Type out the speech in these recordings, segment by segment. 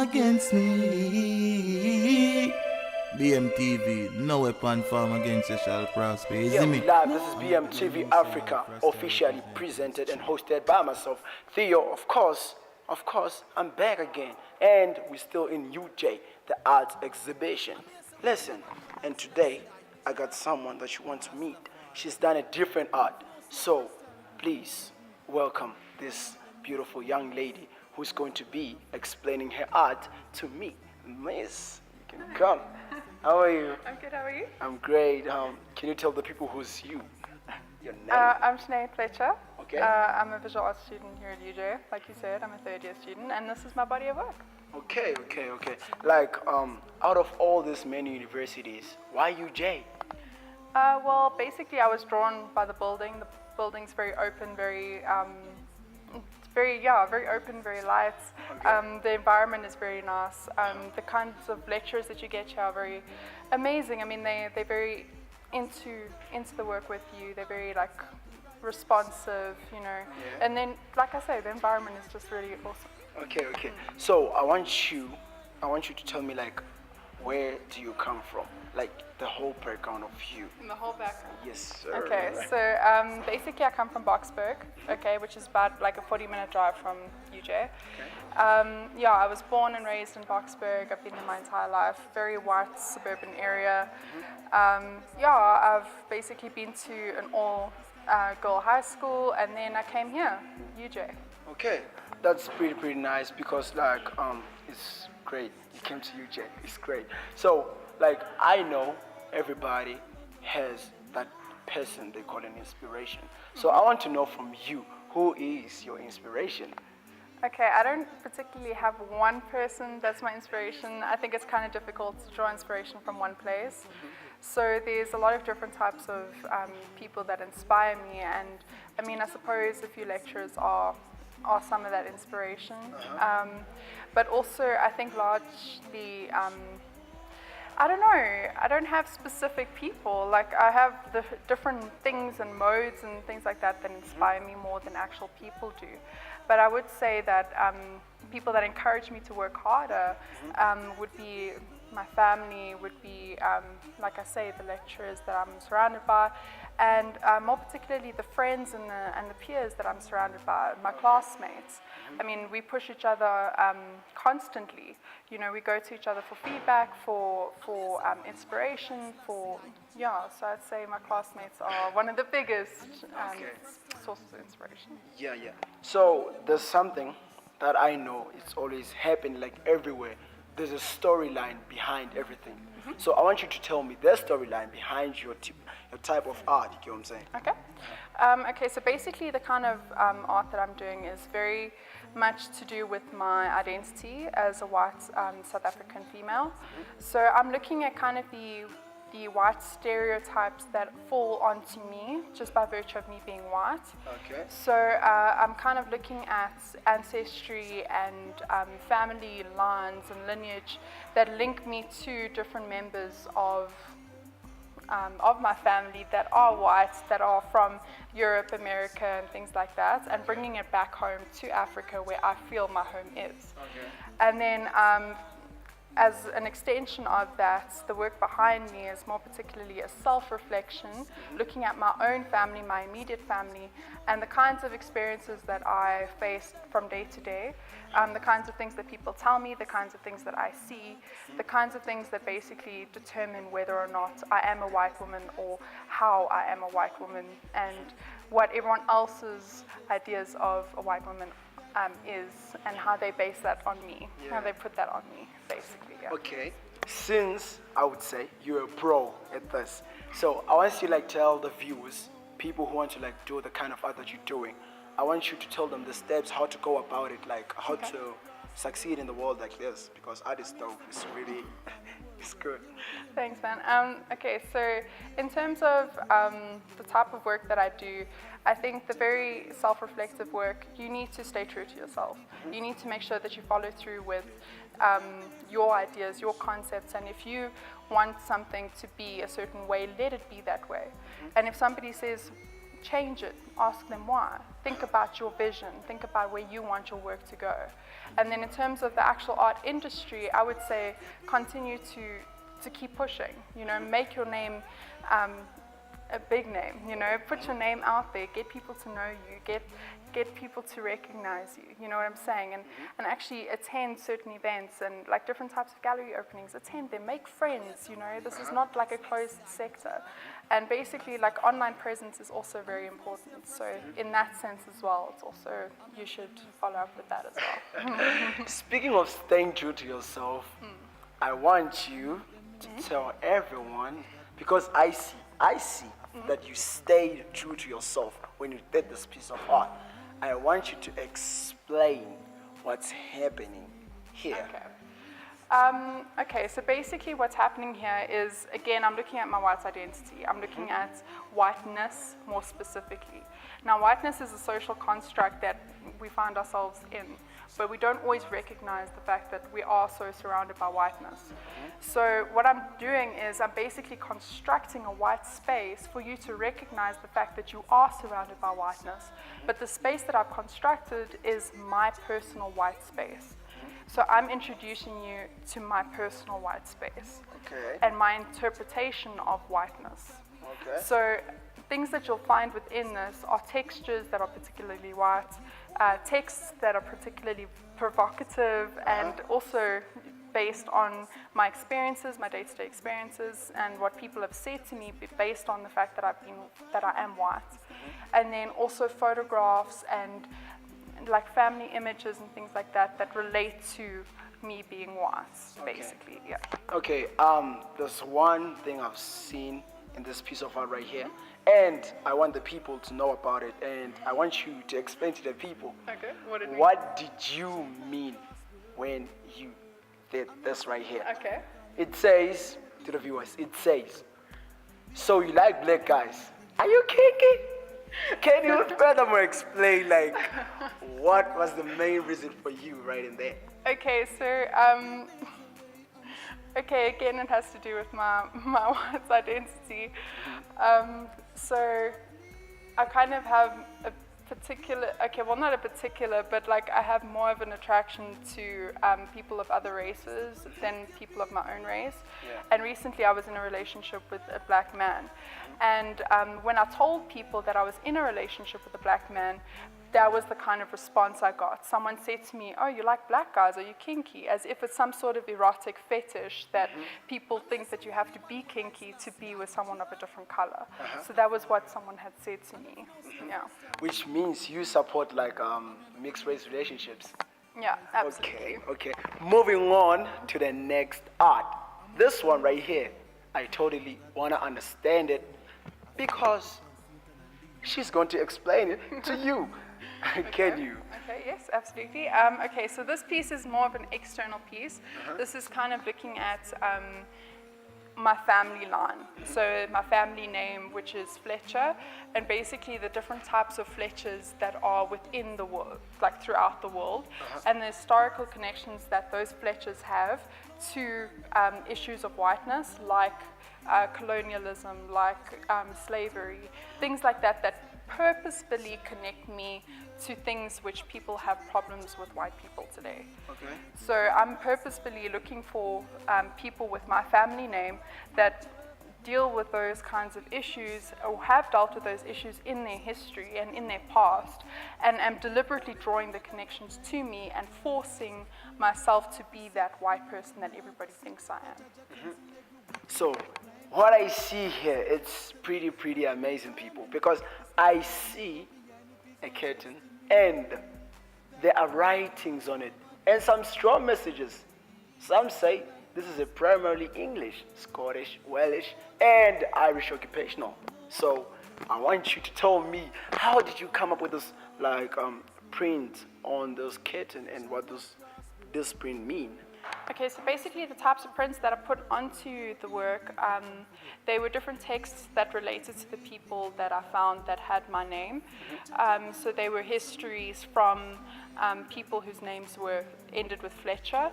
against me. BMTV, no weapon form against you shall prosper. Is Yeah, me? live. This is BMTV Africa, officially presented and hosted by myself, Theo. Of course, I'm back again, and we're still in UJ, the art exhibition. Listen, and today I got someone that you want to meet. She's done a different art, so please welcome this beautiful young lady who's going to be explaining her art to me. Miss, you can come. How are you? I'm good, how are you? I'm great. Can you tell the people who's you? Your name? I'm Sinead Fletcher. Okay. I'm a visual arts student here at UJ. Like you said, I'm a third year student, and this is my body of work. Okay. Like, out of all these many universities, why UJ? Well, basically, I was drawn by the building. The building's very open, very open, very light. Okay. The environment is very nice. The kinds of lecturers that you get here are very amazing. I mean, they're very into the work with you. They're very responsive, you know. Yeah. And then, like I say, the environment is just really awesome. Okay. So I want you to tell me where do you come from? Like the whole background of you. The whole background. Yes, sir. Okay, so basically I come from Boksburg, okay, which is about a 40-minute drive from UJ. Okay. I was born and raised in Boksburg. I've been there my entire life. Very white suburban area. I've basically been to an all-girl high school, and then I came here, UJ. Okay, that's pretty nice because it's great. You came to UJ. It's great. So I know everybody has that person they call an inspiration. So I want to know from you, who is your inspiration? Okay, I don't particularly have one person that's my inspiration. I think it's kind of difficult to draw inspiration from one place. So there's a lot of different types of people that inspire me, and I mean, I suppose a few lecturers are some of that inspiration. But also, I think largely, I don't know, I don't have specific people. I have the different things and modes and things like that inspire me more than actual people do. But I would say that people that encourage me to work harder would be my family, would be, like I say, the lecturers that I'm surrounded by, and more particularly the friends and the peers that I'm surrounded by, my classmates. I mean, we push each other constantly. You know, we go to each other for feedback, for inspiration, so I'd say my classmates are one of the biggest sources of inspiration. Yeah. So there's something that I know it's always happening everywhere. There's a storyline behind everything. So I want you to tell me the storyline behind your type of art, you know what I'm saying? Okay, so basically the kind of art that I'm doing is very much to do with my identity as a white South African female. So I'm looking at kind of the white stereotypes that fall onto me just by virtue of me being white. Okay. So I'm kind of looking at ancestry and family lines and lineage that link me to different members of my family that are white, that are from Europe, America, and things like that, and bringing it back home to Africa where I feel my home is. Okay. And then as an extension of that, the work behind me is more particularly a self-reflection, looking at my own family, my immediate family, and the kinds of experiences that I face from day to day, the kinds of things that people tell me, the kinds of things that I see, the kinds of things that basically determine whether or not I am a white woman or how I am a white woman, and what everyone else's ideas of a white woman is, and how they base that on me, how they put that on me, basically. Yeah. Okay, since I would say you're a pro at this, so I want you to tell the viewers, people who want to do the kind of art that you're doing, I want you to tell them the steps, how to go about it, how to succeed in the world like this, because art is dope. It's really, it's good. Thanks, man. Okay, so in terms of the type of work that I do, I think the very self-reflective work, you need to stay true to yourself. You need to make sure that you follow through with your ideas, your concepts, and if you want something to be a certain way, let it be that way. And if somebody says, change it. Ask them why. Think about your vision. Think about where you want your work to go. And then in terms of the actual art industry, I would say continue to keep pushing. You know, make your name a big name. You know, put your name out there. Get people to know you. Get people to recognize you. You know what I'm saying? And actually attend certain events and like different types of gallery openings. Attend them. Make friends. You know, this is not like a closed sector. And basically, like online presence is also very important. So in that sense as well, it's also, you should follow up with that as well. Speaking of staying true to yourself, I want you to tell everyone, because I see that you stayed true to yourself when you did this piece of art. I want you to explain what's happening here. Okay, so basically what's happening here is, again, I'm looking at my white identity. I'm looking at whiteness more specifically. Now, whiteness is a social construct that we find ourselves in, but we don't always recognize the fact that we are so surrounded by whiteness. So what I'm doing is I'm basically constructing a white space for you to recognize the fact that you are surrounded by whiteness, but the space that I've constructed is my personal white space. So I'm introducing you to my personal white space and my interpretation of whiteness. So things that you'll find within this are textures that are particularly white, texts that are particularly provocative, and also based on my experiences, my day-to-day experiences, and what people have said to me based on the fact that I am white. And then also photographs and like family images and things like that that relate to me being white, basically, yeah. Okay, there's one thing I've seen in this piece of art right here, and I want the people to know about it, and I want you to explain to the people. Okay, what did you mean when you did this right here? Okay. It says, to the viewers, it says, so you like black guys. Are you kinky? Can you furthermore explain, like, what was the main reason for you right in there? Okay, so, okay, again, it has to do with my white identity. So I kind of have a particular, okay, well, not a particular, but like I have more of an attraction to people of other races than people of my own race. And recently I was in a relationship with a black man. And when I told people that I was in a relationship with a black man, that was the kind of response I got. Someone said to me, oh, you like black guys, are you kinky? As if it's some sort of erotic fetish that people think that you have to be kinky to be with someone of a different color. So that was what someone had said to me, yeah. Which means you support like mixed race relationships. Yeah, absolutely. Okay. Moving on to the next art. This one right here, I totally want to understand it because she's going to explain it to you. Can you? Okay, yes, absolutely. Okay, so this piece is more of an external piece. This is kind of looking at my family line. So my family name, which is Fletcher, and basically the different types of Fletchers that are within the world, like throughout the world, and the historical connections that those Fletchers have to issues of whiteness, like colonialism, like slavery, things like that, that purposefully connect me to things which people have problems with white people today. Okay. So I'm purposefully looking for people with my family name that deal with those kinds of issues or have dealt with those issues in their history and in their past, and am deliberately drawing the connections to me and forcing myself to be that white person that everybody thinks I am. So what I see here, it's pretty amazing, people, because I see a curtain and there are writings on it and some strong messages. Some say this is a primarily English, Scottish, Welsh, and Irish occupational. So I want you to tell me, how did you come up with this print on this curtain, and what does this print mean? Okay, so basically the types of prints that I put onto the work, they were different texts that related to the people that I found that had my name. So they were histories from people whose names ended with Fletcher.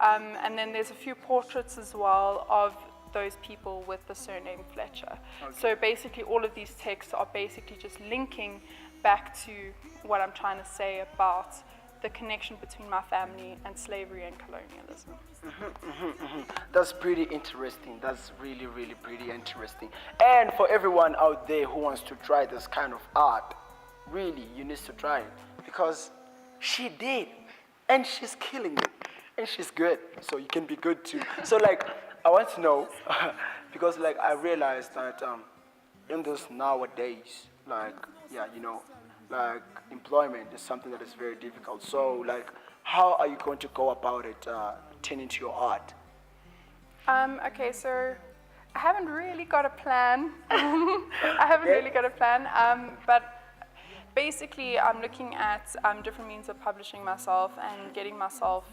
And then there's a few portraits as well of those people with the surname Fletcher. So basically all of these texts are basically just linking back to what I'm trying to say about the connection between my family and slavery and colonialism. That's pretty interesting. That's really, really pretty interesting. And for everyone out there who wants to try this kind of art, really, you need to try it because she did, and she's killing it, and she's good. So you can be good too. So like, I want to know because like I realized that in this nowadays, like like employment is something that is very difficult. So like, how are you going to go about it, turning to your art? Okay, so I haven't really got a plan. I haven't really got a plan, but basically I'm looking at different means of publishing myself and getting myself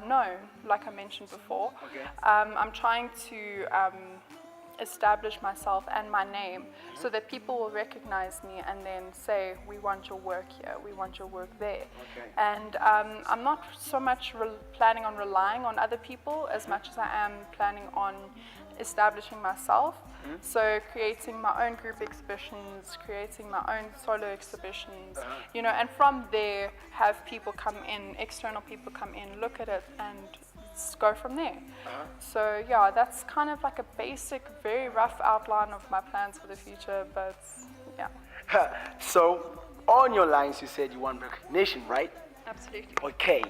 known, like I mentioned before. I'm trying to establish myself and my name so that people will recognize me and then say, we want your work here, we want your work there. And I'm not so much planning on relying on other people as much as I am planning on establishing myself. So creating my own group exhibitions, creating my own solo exhibitions, and from there have people come in, external people come in, look at it and go from there. So yeah, that's kind of like a basic, very rough outline of my plans for the future, but yeah. So on your lines you said you want recognition, right? Absolutely. Okay,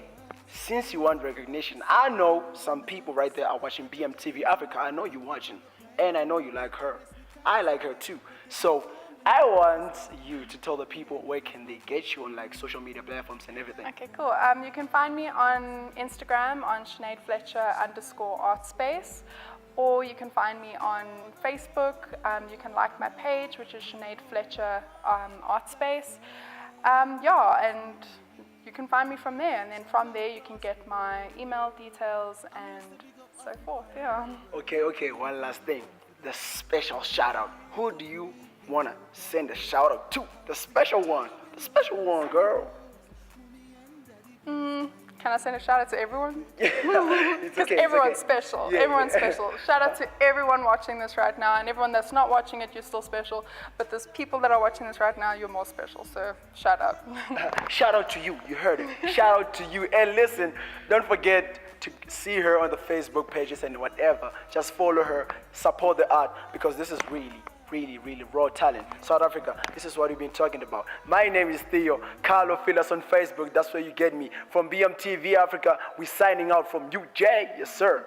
since you want recognition, I know some people right there are watching BMTV Africa. I know you're watching, and I know you like her. I like her too. So I want you to tell the people where can they get you on like social media platforms and everything. Okay, cool. You can find me on Instagram on Sinead Fletcher _artspace, or you can find me on Facebook. You can like my page, which is Sinead Fletcher artspace. And you can find me from there, and then from there you can get my email details and so forth. Yeah. Okay, one last thing. The special shout out. Who do you want to send a shout out to? The special one, girl. Can I send a shout out to everyone? It's Because okay. everyone's it's okay. special. Yeah, Everyone's yeah. special. Shout out to everyone watching this right now, and everyone that's not watching it, you're still special. But there's people that are watching this right now, you're more special. So shout out. Shout out to you. You heard it. Shout out to you. And listen, don't forget to see her on the Facebook pages and whatever. Just follow her, support the art, because this is really raw talent. South Africa, this is what we've been talking about. My name is Theo. Carlo, fill us on Facebook. That's where you get me. From BMTV Africa, we're signing out from UJ. Yes, sir.